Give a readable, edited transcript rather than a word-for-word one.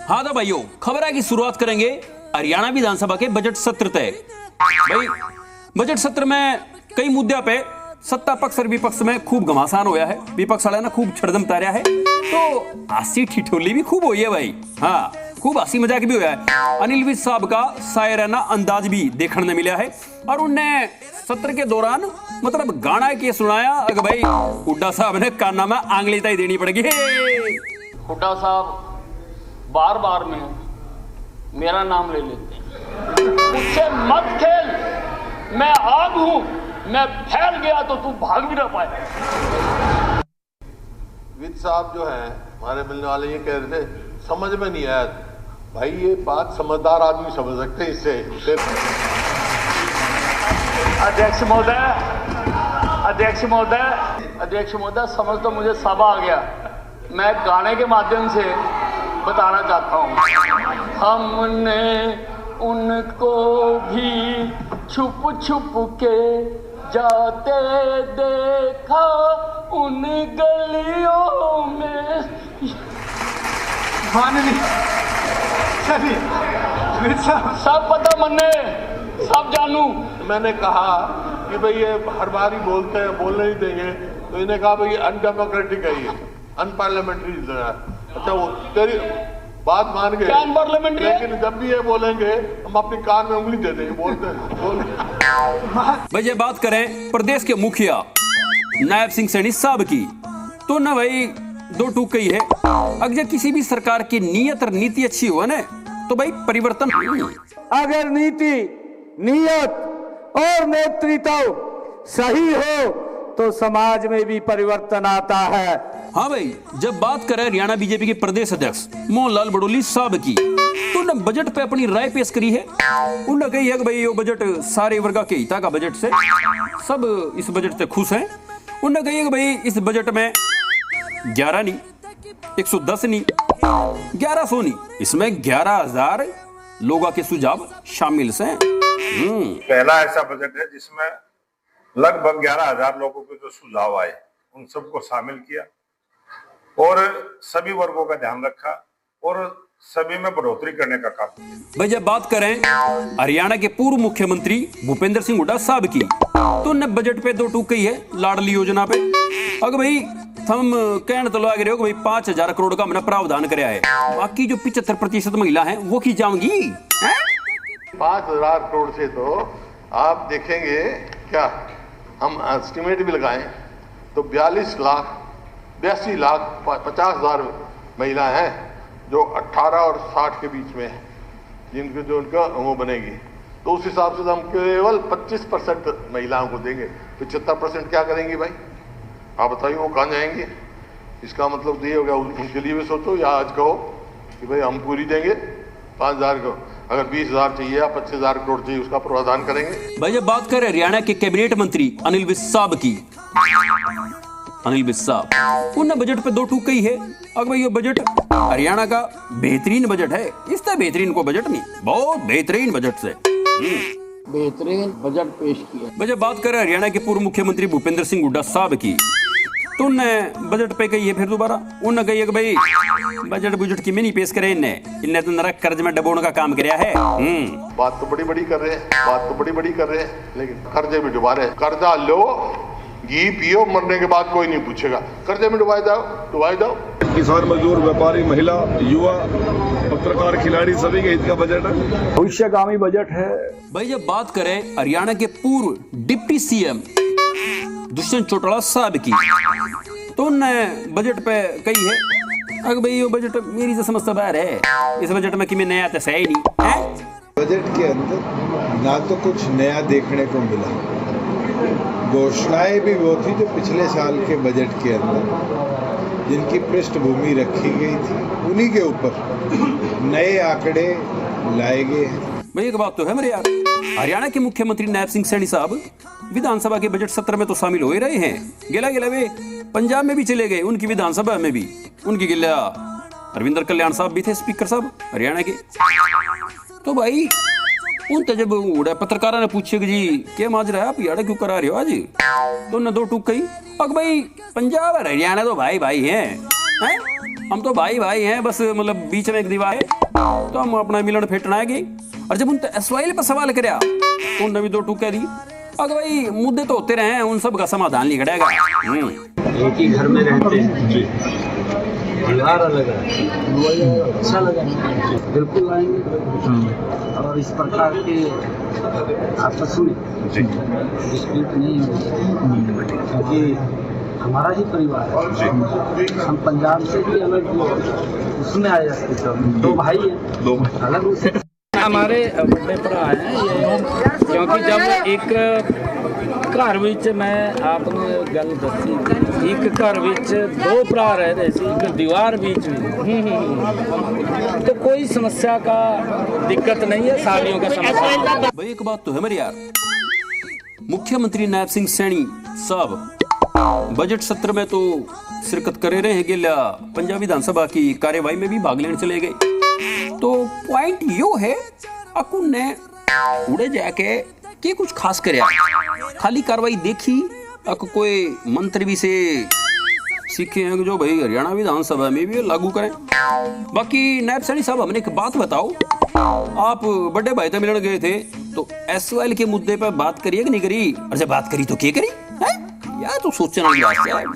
हाँ तो भाइयों, खबर है कि शुरुआत करेंगे हरियाणा विधानसभा के बजट सत्र तय। भाई बजट सत्र में कई मुद्दों पे सत्ता पक्ष और विपक्ष में खूब घमासान होया है। विपक्ष वाला ना खूब छड़दम तारिया है, तो हंसी ठिठोली भी खूब हुई है भाई। हाँ, खूब हंसी मजाक भी हुआ है। अनिल विज साहब का शायराना अंदाज भी देखने में मिला है और उनने सत्र के दौरान मतलब गाना के सुनाया। अगर भाई हुड्डा साहब ने काना में आंगली ताई देनी पड़ेगी। हुड्डा साहब बार बार में मेरा नाम ले लेते हैं, मुझसे मत खेल, मैं आग हूं, मैं फैल गया तो तू भाग भी ना पाए। विद साहब जो है हमारे मिलने वाले ये कह रहे थे समझ में नहीं आया। भाई ये बात समझदार आदमी समझ सकते हैं इससे। अध्यक्ष महोदय समझ तो मुझे सब आ गया। मैं गाने के माध्यम से बताना चाहता हूँ। हमने उनको भी छुप छुप के जाते देखा उन गलियों में। सब पता मन्ने, सब जानू। मैंने कहा कि भाई ये हर बार ही बोलते हैं, बोलने ही देंगे, तो इन्हें कहा भाई अनडेमोक्रेटिक है, ये अनपार्लियामेंट्री है। अच्छा वो तेरी बात मान गए, लेकिन जब भी ये बोलेंगे हम अपनी कान में उंगली दे देंगे। भाई ये बात करें प्रदेश के मुखिया नायब सिंह सैनी साहब की, तो ना भाई दो टूक ही है। अगर किसी भी सरकार की नीयत और नीति अच्छी हो ना तो भाई परिवर्तन। अगर नीति, नियत और नेतृत्व सही हो तो समाज में भी परिवर्तन आता है। हाँ भाई, जब बात करें हरियाणा बीजेपी के प्रदेश अध्यक्ष मोहनलाल बड़ोली साहब की, तो उन्होंने बजट पे अपनी राय पेश करी है। उन्होंने कही है कि भाई ये बजट सारे वर्ग के हित का बजट से, सब इस बजट से खुश हैं। उन्होंने कही है कि भाई इस बजट में 11 नहीं, 110 नहीं, 1100 नहीं, इसमें 11,000 लोगों के सुझाव शामिल हैं। पहला ऐसा बजट है जिसमें लगभग 11,000 लोगों के जो सुझाव आए उन सबको शामिल किया और सभी वर्गों का ध्यान रखा और सभी में बढ़ोतरी करने का काम किया। भाई जब बात करें हरियाणा के पूर्व मुख्यमंत्री भूपेंद्र सिंह हुड्डा साहब की, तो उन्होंने बजट पे दो टूक कही है लाडली योजना पे। अगर भाई हम कहने तो लगे रहे हो कि भाई 5,000 करोड़ का हमने प्रावधान कराया है, बाकी जो 75% महिला हैं वो की जाऊंगी। 5,000 करोड़ से तो आप देखेंगे क्या, हम एस्टिमेट भी लगाएं तो 42 लाख 50,000 महिलाएं हैं जो 18 और 60 के बीच में है, जिनके जो उनका वो बनेगी। तो उस हिसाब से हम केवल 25% महिलाओं को देंगे। 75% क्या करेंगी भाई, आप बताइए, वो कहाँ जाएंगे? इसका मतलब तो ये हो गया उनके लिए भी सोचो, या आज कहो कि भाई हम पूरी देंगे 5,000 को, अगर 20,000 चाहिए या 25,000 करोड़ चाहिए उसका प्रावधान करेंगे। भाई जब बात करें हरियाणा के कैबिनेट मंत्री अनिल विज साहब की, अनिल विज साहब उन्होंने बजट पे दो टूक कही है। अगर भाई ये बजट हरियाणा का बेहतरीन बजट है, इससे बेहतरीन को बजट नहीं, बहुत बेहतरीन बजट से बेहतरीन बजट पेश किया। भाई जब बात करें हरियाणा के पूर्व मुख्यमंत्री भूपेंद्र सिंह हुड्डा साहब की, तो उन्होंने बजट पे कही है फिर दोबारा। उन्होंने कही है कि भाई बजट की में नहीं पेश करे, इनने तो नरक कर्ज में डबोने का काम किया है। बात तो बड़ी बड़ी कर रहे हैं, लेकिन कर्जे में डुबा रहे हैं। कर्जा लो, घी पियो, मरने के बाद कोई नहीं पूछेगा। कर्जे में डुबाई जाओ। किसान, मजदूर, व्यापारी, महिला, युवा, पत्रकार, खिलाड़ी, सभी के हित का बजट है, भविष्यगामी बजट है। भाई जब बात करें हरियाणा के पूर्व डिप्टी सीएम दुष्यंत चौटाला साहब की, तो उन्होंने बजट पे कही है, अगर भाई ये बजट मेरी तो समझ से बाहर है, इस बजट में कि मैं नया तो है ही नहीं है। बजट के अंदर ना तो कुछ नया देखने को मिला, घोषणाएं भी वो थी जो पिछले साल के बजट के अंदर जिनकी पृष्ठभूमि रखी गई थी, उन्हीं के ऊपर नए आंकड़े लाए गए हैं। भाई एक बात तो है मेरे यार, हरियाणा के मुख्यमंत्री नायब सिंह सैनी साहब विधानसभा के बजट सत्र में तो शामिल हो ही रहे हैं। गिला वे पंजाब में भी चले गए, उनकी विधानसभा में भी उनकी गिला रविंद्र कल्याण साहब भी थे, स्पीकर साहब हरियाणा के। तो भाई उन जब पत्रकारों ने पूछे कि जी क्या माजरा है, आप याड़ा क्यों करा रहे हो आज, तो न दो टूक कही, अब भाई पंजाब और हरियाणा तो भाई भाई हैं, हम तो भाई भाई हैं, बस मतलब बीच में एक दीवार है तो हम अपना मिलन फेटना है कि। और जब उन एसवाइल पर सवाल करया तो उन्होंने भी दो टूक कह दी, अगर भाई मुद्दे तो होते रहे, उन सब का समाधान नहीं करेगा। एक ही घर में रहते हैं जी, परिवार अलग है, अच्छा लगा, बिल्कुल आएंगे। और इस प्रकार के आपस में डिस्प्यूट नहीं हो, क्योंकि हमारा ही परिवार है। हम पंजाब से भी अलग उसमें आए जाते, दो भाई हैं अलग उससे। हमारे बड़े भरा हैं ये, क्योंकि जब एक घर विच मैं आपने गल दसी, एक घर विच दो भरा रह रहे थे, एक दीवार बीच में, तो कोई समस्या का दिक्कत नहीं है, शादियों का समस्या। भाई एक बात तो है मेरे यार, मुख्यमंत्री नायब सिंह सैनी साहब बजट सत्र में तो शिरकत करे रहे हैं, गिला पंजाब विधानसभा की कार्यवाही में भी भाग लेने चले गए। तो पॉइंट यो है अकुन ने उड़े जाके के कुछ खास करया, खाली कार्रवाई देखी अक कोई मंत्री भी से सीखे हैं जो भाई हरियाणा विधानसभा में भी लागू करें। बाकी नायब सैनी साहब हमने एक बात बताओ, आप बड़े भाई से मिलने गए थे तो एसवाइल के मुद्दे पर बात करिए कि नहीं करी, और जब बात करी तो क्या करी है? यार तो सोचना की बात है।